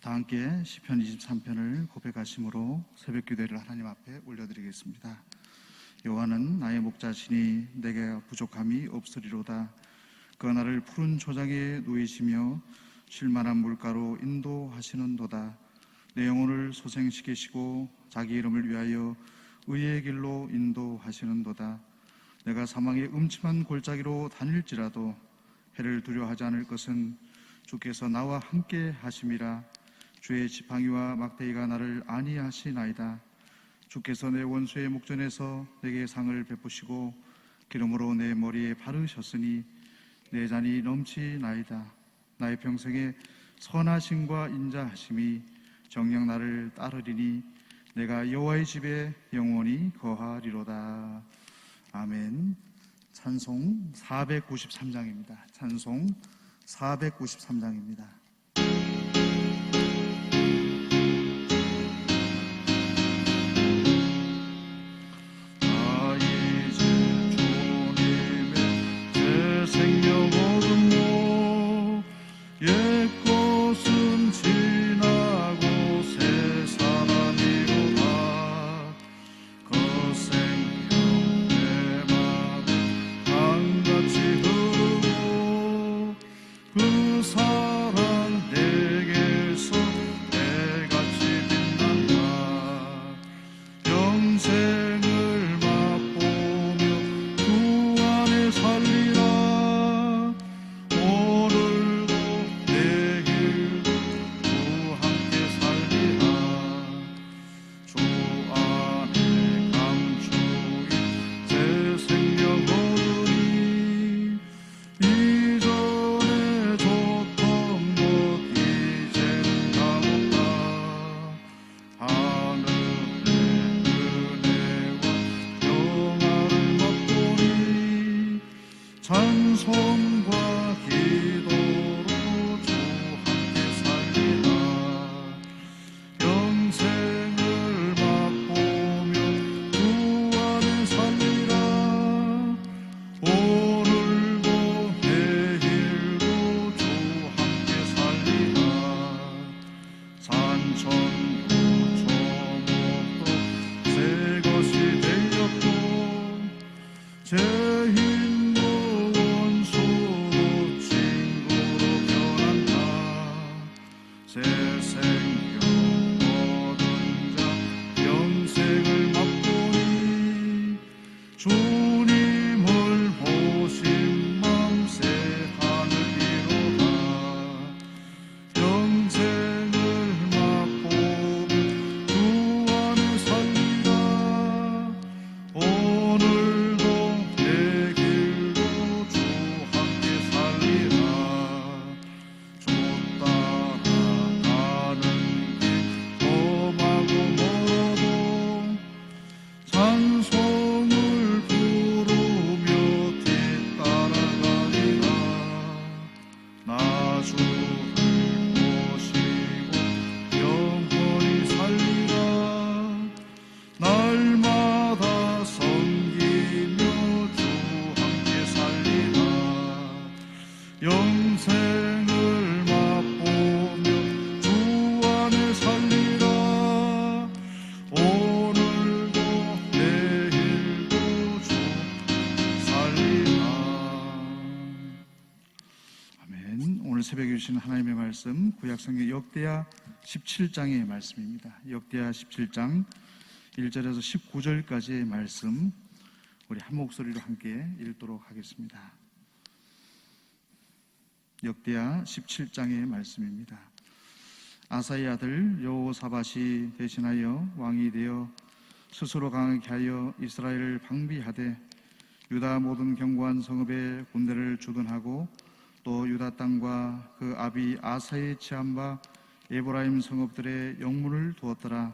다 함께 시편 23편을 고백하심으로 새벽기도를 하나님 앞에 올려드리겠습니다. 여호와는 나의 목자시니 내게 부족함이 없으리로다. 그가 나를 푸른 초장에 누이시며 쉴만한 물가로 인도하시는도다. 내 영혼을 소생시키시고 자기 이름을 위하여 의의 길로 인도하시는도다. 내가 사망의 음침한 골짜기로 다닐지라도 해를 두려워하지 않을 것은 주께서 나와 함께 하심이라. 주의 지팡이와 막대기가 나를 안위하시나이다. 주께서 내 원수의 목전에서 내게 상을 베푸시고 기름으로 내 머리에 바르셨으니 내 잔이 넘치나이다. 나의 평생에 선하심과 인자하심이 정녕 나를 따르리니 내가 여호와의 집에 영원히 거하리로다. 아멘. 찬송 493장입니다. 찬송 493장입니다. 새벽에 주신 하나님의 말씀 구약성경 역대하 17장의 말씀입니다. 역대하 17장 1절에서 19절까지의 말씀 우리 한 목소리로 함께 읽도록 하겠습니다. 역대하 17장의 말씀입니다. 아사의 아들 여호사밧이 대신하여 왕이 되어 스스로 강하게 하여 이스라엘을 방비하되 유다 모든 견고한 성읍에 군대를 주둔하고 또 유다 땅과 그 아비 아사의 취한 바 에브라임 성읍들의 영문을 두었더라.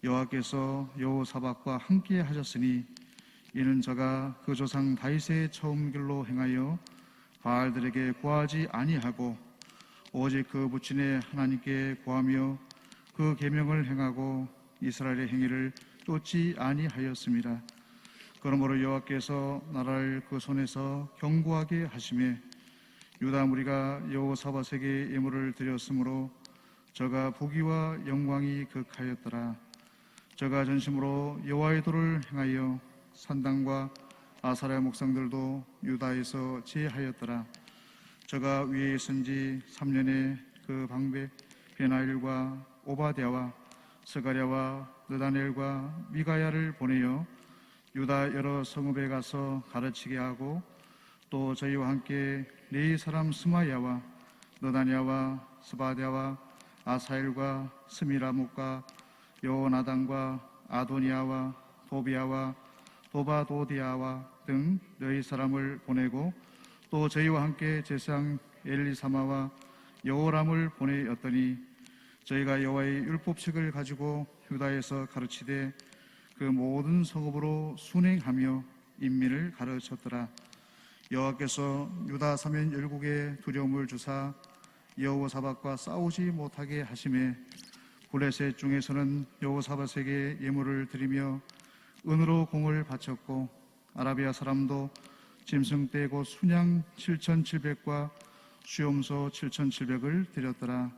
여호와께서 여호사밧과 함께 하셨으니 이는 저가 그 조상 다윗의 처음 길로 행하여 바알들에게 구하지 아니하고 오직 그 부친의 하나님께 구하며 그 계명을 행하고 이스라엘의 행위를 쫓지 아니하였습니다. 그러므로 여호와께서 나라를 그 손에서 견고하게 하시매 유다 무리가 여호사밧에게 예물을 드렸으므로 저가 부귀와 영광이 극하였더라. 저가 전심으로 여호와의 도를 행하여 산당과 아사랴 목상들도 유다에서 제하였더라. 저가 위에 있은 지 3년에 그 방백 베나일과 오바댜와 스가랴와 느다넬과 미가야를 보내어 유다 여러 성읍에 가서 가르치게 하고, 또 저희와 함께 네 사람 스마야와 느다냐와 스바랴와 아사엘과 스미라목과 여호나단과 아도니아와 도비아와 도바도디아와 등 너희 사람을 보내고, 또 저희와 함께 제사장 엘리사마와 여호람을 보내었더니, 저희가 여호와의 율법책을 가지고 유다에서 가르치되 그 모든 성읍으로 순행하며 인민을 가르쳤더라. 여호와께서 유다 사면 열국에 두려움을 주사 여호사밧과 싸우지 못하게 하심에, 블레셋 중에서는 여호사밧에게 예물을 드리며 은으로 공을 바쳤고, 아라비아 사람도 짐승떼 곧 순양 7,700과 수염소 7,700을 드렸더라.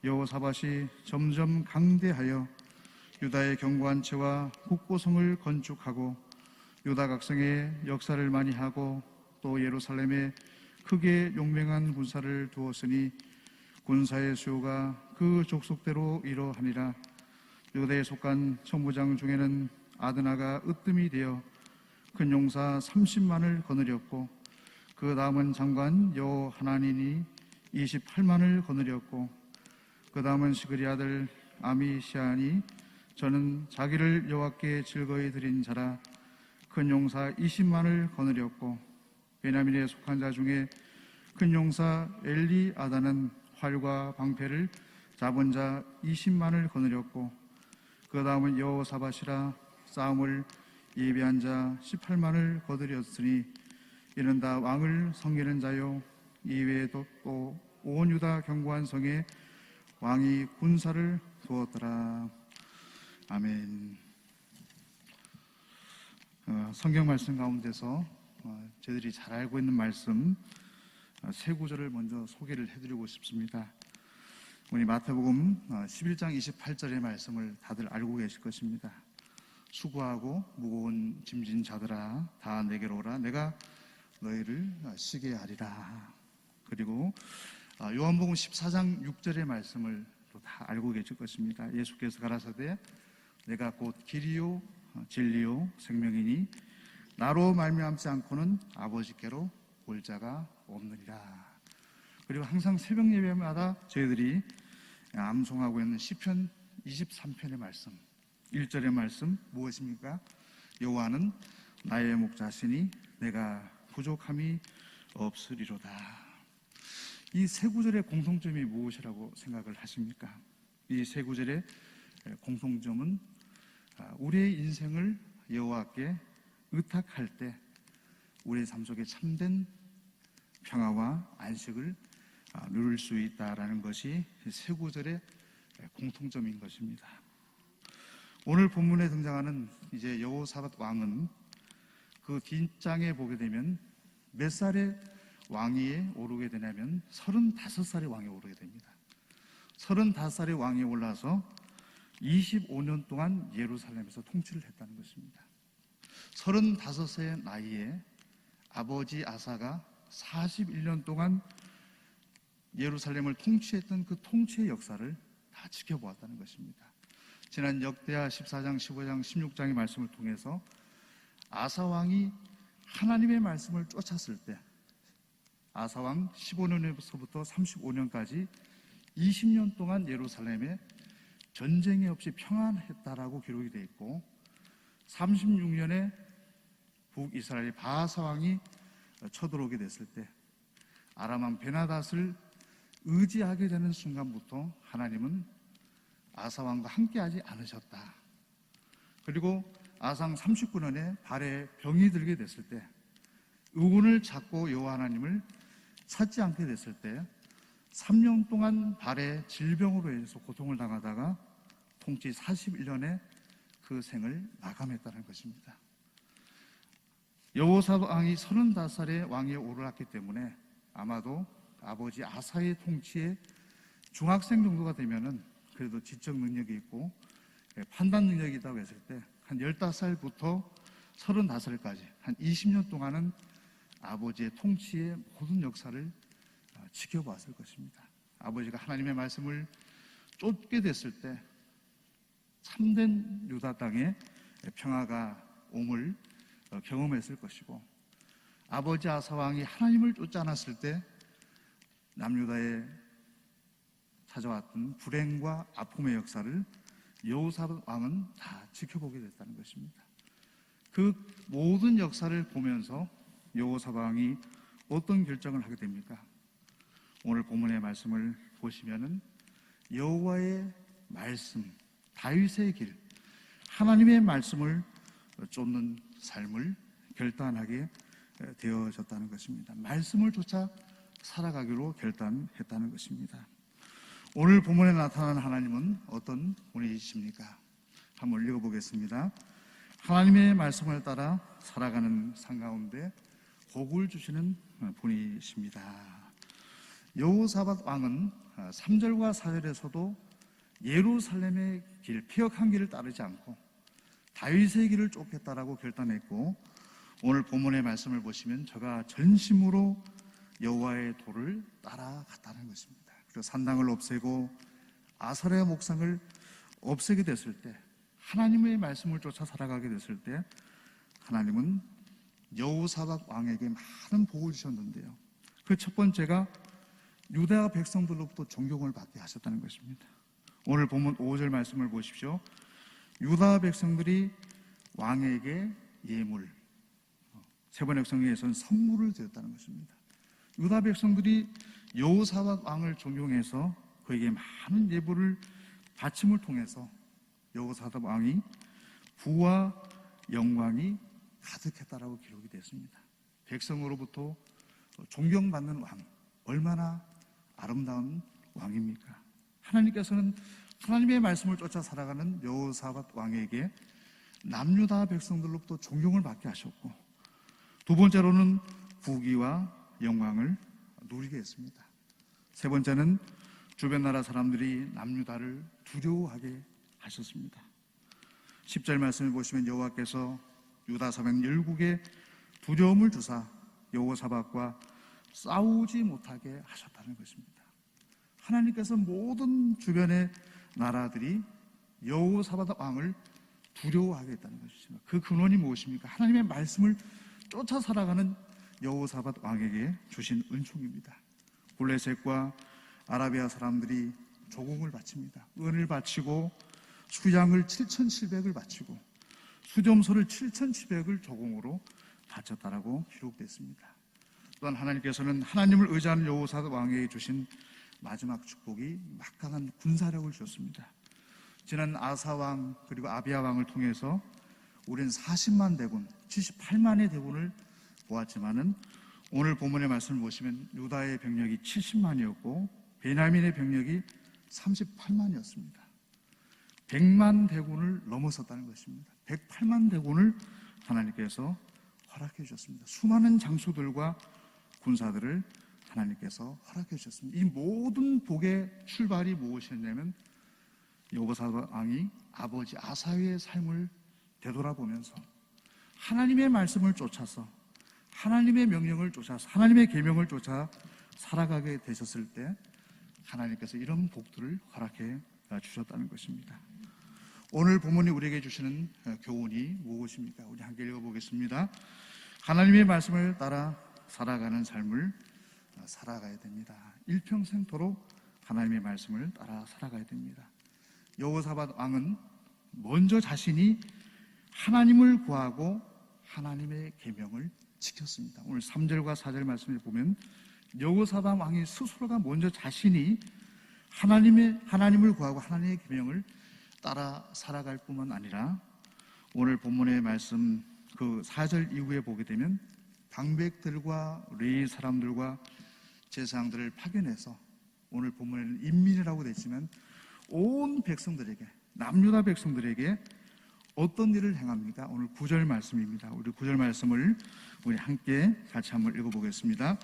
여호사밧이 점점 강대하여 유다의 견고한 채와 국고성을 건축하고 유다 각성에 역사를 많이 하고, 또 예루살렘에 크게 용맹한 군사를 두었으니 군사의 수요가 그 족속대로 이러하니라. 유다에 속한 천부장 중에는 아드나가 으뜸이 되어 큰 용사 30만을 거느렸고, 그 다음은 장관 여호하나닌이 28만을 거느렸고, 그 다음은 시그리 아들 아미시아니, 저는 자기를 여호와께 즐거이 드린 자라 큰 용사 20만을 거느렸고, 베냐민에 속한 자 중에 큰 용사 엘리아다는 활과 방패를 잡은 자 20만을 거느렸고, 그 다음은 여호사밧이라 싸움을 예비한 자 18만을 거느렸으니 이는 다 왕을 섬기는 자요, 이외에도 또 온 유다 견고한 성에 왕이 군사를 두었더라. 아멘. 성경 말씀 가운데서 저희들이 잘 알고 있는 말씀 세 구절을 먼저 소개를 해드리고 싶습니다. 우리 마태복음 11장 28절의 말씀을 다들 알고 계실 것입니다. 수고하고 무거운 짐진 자들아 다 내게로 오라, 내가 너희를 쉬게 하리라. 그리고 요한복음 14장 6절의 말씀을 또 다 알고 계실 것입니다. 예수께서 가라사대 내가 곧 길이요 진리요 생명이니 나로 말미암지 않고는 아버지께로 올 자가 없느니라. 그리고 항상 새벽 예배마다 저희들이 암송하고 있는 시편 23편의 말씀 1절의 말씀 무엇입니까? 여호와는 나의 목자시니 내가 부족함이 없으리로다. 이 세 구절의 공통점이 무엇이라고 생각을 하십니까? 이 세 구절의 공통점은 우리의 인생을 여호와께 의탁할 때 우리의 삶 속에 참된 평화와 안식을 누릴 수 있다라는 것이 세 구절의 공통점인 것입니다. 오늘 본문에 등장하는 이제 여호사밧 왕은 그 뒷장에 보게 되면 몇 살의 왕위에 오르게 되냐면 35살의 왕위에 오르게 됩니다. 35살의 왕위에 올라서 25년 동안 예루살렘에서 통치를 했다는 것입니다. 35세 나이에 아버지 아사가 41년 동안 예루살렘을 통치했던 그 통치의 역사를 다 지켜보았다는 것입니다. 지난 역대하 14장, 15장, 16장의 말씀을 통해서 아사왕이 하나님의 말씀을 쫓았을 때 아사왕 15년에서부터 35년까지 20년 동안 예루살렘에 전쟁이 없이 평안했다라고 기록이 되어 있고, 36년에 북이스라엘 바하사왕이 쳐들어오게 됐을 때 아람왕 베나닷을 의지하게 되는 순간부터 하나님은 아사왕과 함께하지 않으셨다. 그리고 아상 39년에 발에 병이 들게 됐을 때 의군을 찾고 여호와 하나님을 찾지 않게 됐을 때 3년 동안 발에 질병으로 인해서 고통을 당하다가 통치 41년에 그 생을 마감했다는 것입니다. 여호사밧 왕이 35살의 왕위에 오르렀기 때문에 아마도 아버지 아사의 통치에 중학생 정도가 되면은 그래도 지적 능력이 있고 판단 능력이 있다고 했을 때 한 15살부터 35살까지 한 20년 동안은 아버지의 통치의 모든 역사를 지켜봤을 것입니다. 아버지가 하나님의 말씀을 쫓게 됐을 때 참된 유다 땅에 평화가 옴을 경험했을 것이고, 아버지 아사 왕이 하나님을 쫓지 않았을 때 남유다에 찾아왔던 불행과 아픔의 역사를 여호사밧 왕은 다 지켜보게 됐다는 것입니다. 그 모든 역사를 보면서 여호사밧 왕이 어떤 결정을 하게 됩니까? 오늘 본문의 말씀을 보시면은 여호와의 말씀, 다윗의 길, 하나님의 말씀을 쫓는 삶을 결단하게 되어졌다는 것입니다. 말씀을 쫓아 살아가기로 결단했다는 것입니다. 오늘 본문에 나타난 하나님은 어떤 분이십니까? 한번 읽어보겠습니다. 하나님의 말씀을 따라 살아가는 삶 가운데 복을 주시는 분이십니다. 여호사밧 왕은 3절과 4절에서도 예루살렘의 길, 폐역한 길을 따르지 않고 다윗의 길을 쫓겠다라고 결단했고, 오늘 본문의 말씀을 보시면 저가 전심으로 여호와의 도를 따라갔다는 것입니다. 그리고 산당을 없애고 아사랴 목상을 없애게 됐을 때, 하나님의 말씀을 쫓아 살아가게 됐을 때 하나님은 여호사밧 왕에게 많은 복을 주셨는데요, 그 첫 번째가 유다 백성들로부터 존경을 받게 하셨다는 것입니다. 오늘 본문 5절 말씀을 보십시오. 유다 백성들이 왕에게 예물, 세번역 성경에서는 선물을 드렸다는 것입니다. 유다 백성들이 여호사밧 왕을 존경해서 그에게 많은 예물을 바침을 통해서 여호사밧 왕이 부와 영광이 가득했다라고 기록이 됐습니다. 백성으로부터 존경받는 왕, 얼마나 아름다운 왕입니까? 하나님께서는 하나님의 말씀을 쫓아 살아가는 여호사밧 왕에게 남유다 백성들로부터 존경을 받게 하셨고, 두 번째로는 부귀와 영광을 누리게 했습니다. 세 번째는 주변 나라 사람들이 남유다를 두려워하게 하셨습니다. 10절 말씀을 보시면 여호와께서 유다 사백 열국에 두려움을 주사 여호사밧과 싸우지 못하게 하셨다는 것입니다. 하나님께서 모든 주변의 나라들이 여호사밧 왕을 두려워하게 했다는 것입니다. 그 근원이 무엇입니까? 하나님의 말씀을 쫓아 살아가는 여호사밧 왕에게 주신 은총입니다. 블레셋과 아라비아 사람들이 조공을 바칩니다. 은을 바치고 수양을 7,700을 바치고 수점소를 7,700을 조공으로 바쳤다라고 기록됐습니다. 또한 하나님께서는 하나님을 의지하는 여호사밧 왕에게 주신 마지막 축복이 막강한 군사력을 주셨습니다. 지난 아사 왕 그리고 아비야 왕을 통해서 우리는 40만 대군, 78만의 대군을 보았지만은 오늘 본문의 말씀을 보시면 유다의 병력이 70만이었고 베냐민의 병력이 38만이었습니다. 100만 대군을 넘어섰다는 것입니다. 108만 대군을 하나님께서 허락해 주셨습니다. 수많은 장수들과 군사들을 하나님께서 허락해 주셨습니다. 이 모든 복의 출발이 무엇이었냐면 여호사밧 왕이 아버지 아사의 삶을 되돌아보면서 하나님의 말씀을 쫓아서 하나님의 명령을 쫓아서 하나님의 계명을 쫓아 살아가게 되셨을 때 하나님께서 이런 복들을 허락해 주셨다는 것입니다. 오늘 본문이 우리에게 주시는 교훈이 무엇입니까? 우리 함께 읽어보겠습니다. 하나님의 말씀을 따라 살아가는 삶을 살아가야 됩니다. 일평생토록 하나님의 말씀을 따라 살아가야 됩니다. 여호사밧 왕은 먼저 자신이 하나님을 구하고 하나님의 계명을 지켰습니다. 오늘 3절과 4절 말씀을 보면 여호사밧 왕이 스스로가 먼저 자신이 하나님을 구하고 하나님의 계명을 따라 살아갈 뿐만 아니라 오늘 본문의 말씀 그 4절 이후에 보게 되면 방백들과 레위 사람들과 제사장들을 파견해서 오늘 본문에는 인민이라고 되어 있지만 온 백성들에게 남유다 백성들에게 어떤 일을 행합니까? 오늘 9절 말씀입니다. 우리 9절 말씀을 우리 함께 같이 한번 읽어보겠습니다.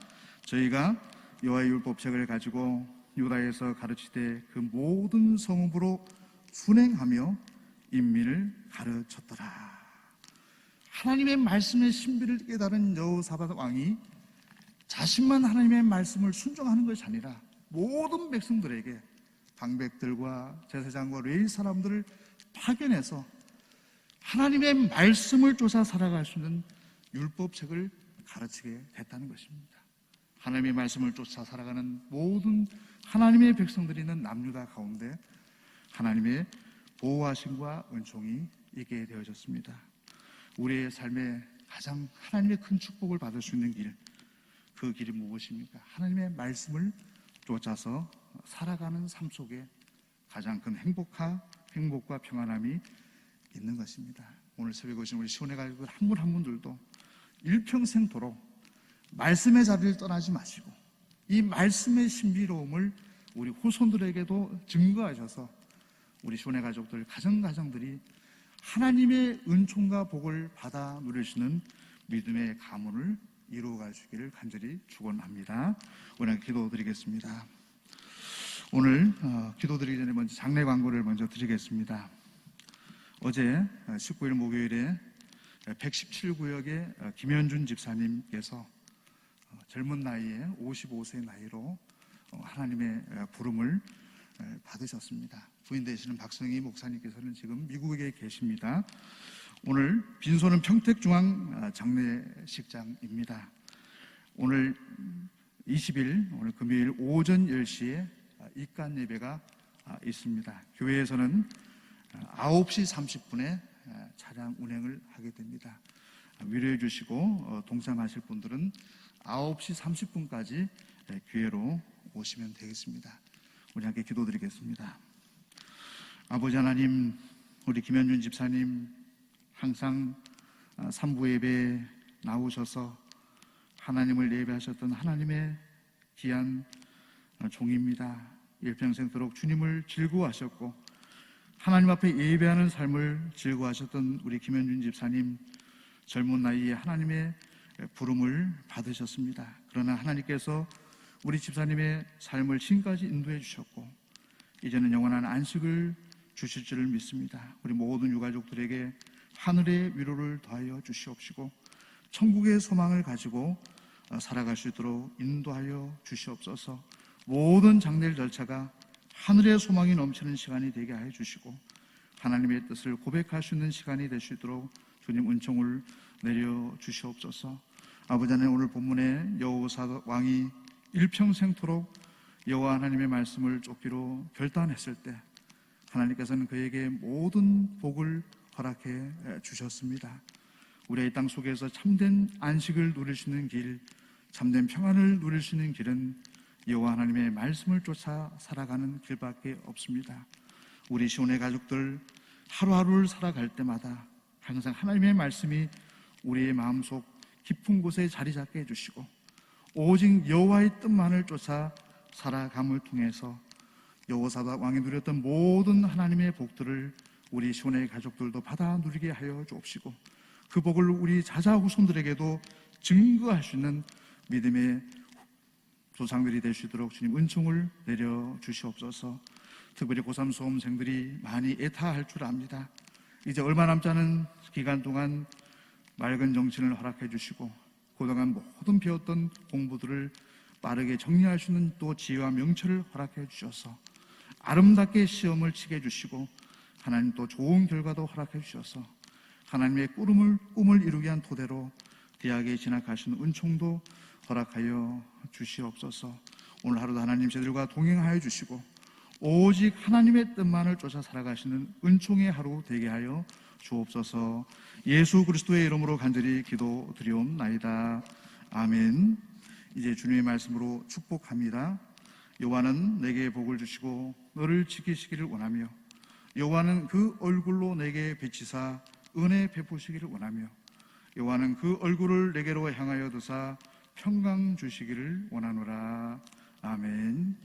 저희가 여호와의 율법책을 가지고 유다에서 가르치되 그 모든 성읍으로 순행하며 인민을 가르쳤더라. 하나님의 말씀의 신비를 깨달은 여호사밧 왕이 자신만 하나님의 말씀을 순종하는 것이 아니라 모든 백성들에게 방백들과 제사장과 레위 사람들을 파견해서 하나님의 말씀을 쫓아 살아갈 수 있는 율법책을 가르치게 됐다는 것입니다. 하나님의 말씀을 쫓아 살아가는 모든 하나님의 백성들이 있는 남유다 가운데 하나님의 보호하심과 은총이 있게 되어졌습니다. 우리의 삶에 가장 하나님의 큰 축복을 받을 수 있는 길, 그 길이 무엇입니까? 하나님의 말씀을 쫓아서 살아가는 삶 속에 가장 큰 행복과 평안함이 있는 것입니다. 오늘 새벽에 오신 우리 시온의 가족들 한 분 한 분들도 일평생토록 말씀의 자리를 떠나지 마시고 이 말씀의 신비로움을 우리 후손들에게도 증거하셔서 우리 시온의 가족들, 가정들이 하나님의 은총과 복을 받아 누리시는 믿음의 가문을 이루어갈 수 있기를 간절히 축원합니다. 오늘 기도드리겠습니다. 오늘 기도드리기 전에 먼저 장례 광고를 먼저 드리겠습니다. 어제 19일 목요일에 117구역의 김현준 집사님께서 젊은 나이에 55세 나이로 하나님의 부름을 받으셨습니다. 부인 되시는 박성희 목사님께서는 지금 미국에 계십니다. 오늘 빈소는 평택중앙 장례식장입니다. 오늘 20일 오늘 금요일 오전 10시에 입간 예배가 있습니다. 교회에서는 9시 30분에 차량 운행을 하게 됩니다. 위로해 주시고 동참하실 분들은 9시 30분까지 교회로 오시면 되겠습니다. 우리 함께 기도드리겠습니다. 아버지 하나님, 우리 김현준 집사님 항상 삼부 예배에 나오셔서 하나님을 예배하셨던 하나님의 귀한 종입니다. 일평생토록 주님을 즐거워하셨고 하나님 앞에 예배하는 삶을 즐거워하셨던 우리 김현준 집사님, 젊은 나이에 하나님의 부름을 받으셨습니다. 그러나 하나님께서 우리 집사님의 삶을 지금까지 인도해 주셨고 이제는 영원한 안식을 주실 줄을 믿습니다. 우리 모든 유가족들에게 하늘의 위로를 더하여 주시옵시고 천국의 소망을 가지고 살아갈 수 있도록 인도하여 주시옵소서. 모든 장례 절차가 하늘의 소망이 넘치는 시간이 되게 하여 주시고 하나님의 뜻을 고백할 수 있는 시간이 될 수 있도록 주님 은총을 내려 주시옵소서. 아버지 하나님, 오늘 본문에 여호사밧 왕이 일평생토록 여호와 하나님의 말씀을 쫓기로 결단했을 때 하나님께서는 그에게 모든 복을 허락해 주셨습니다. 우리의 땅 속에서 참된 안식을 누릴 수 있는 길, 참된 평안을 누릴 수 있는 길은 여호와 하나님의 말씀을 쫓아 살아가는 길밖에 없습니다. 우리 시온의 가족들 하루하루를 살아갈 때마다 항상 하나님의 말씀이 우리의 마음속 깊은 곳에 자리 잡게 해주시고 오직 여호와의 뜻만을 쫓아 살아감을 통해서 여호사밧 왕이 누렸던 모든 하나님의 복들을 우리 시온의 가족들도 받아 누리게 하여 주옵시고 그 복을 우리 자자 후손들에게도 증거할 수 있는 믿음의 조상들이 될 수 있도록 주님 은총을 내려 주시옵소서. 특별히 고3 수험생들이 많이 애타할 줄 압니다. 이제 얼마 남지 않은 기간 동안 맑은 정신을 허락해 주시고 그동안 모든 배웠던 공부들을 빠르게 정리할 수 있는 또 지혜와 명철을 허락해 주셔서 아름답게 시험을 치게 해주시고 하나님 또 좋은 결과도 허락해 주셔서 하나님의 꿈을 이루게 한 토대로 대학에 진학하시는 은총도 허락하여 주시옵소서. 오늘 하루도 하나님 저들과 동행하여 주시고 오직 하나님의 뜻만을 쫓아 살아가시는 은총의 하루 되게 하여 주옵소서. 예수 그리스도의 이름으로 간절히 기도드리옵나이다. 아멘. 이제 주님의 말씀으로 축복합니다. 여호와는 내게 복을 주시고 너를 지키시기를 원하며 여호와는 그 얼굴로 내게 비치사 은혜 베푸시기를 원하며 여호와는 그 얼굴을 내게로 향하여 두사 평강 주시기를 원하노라. 아멘.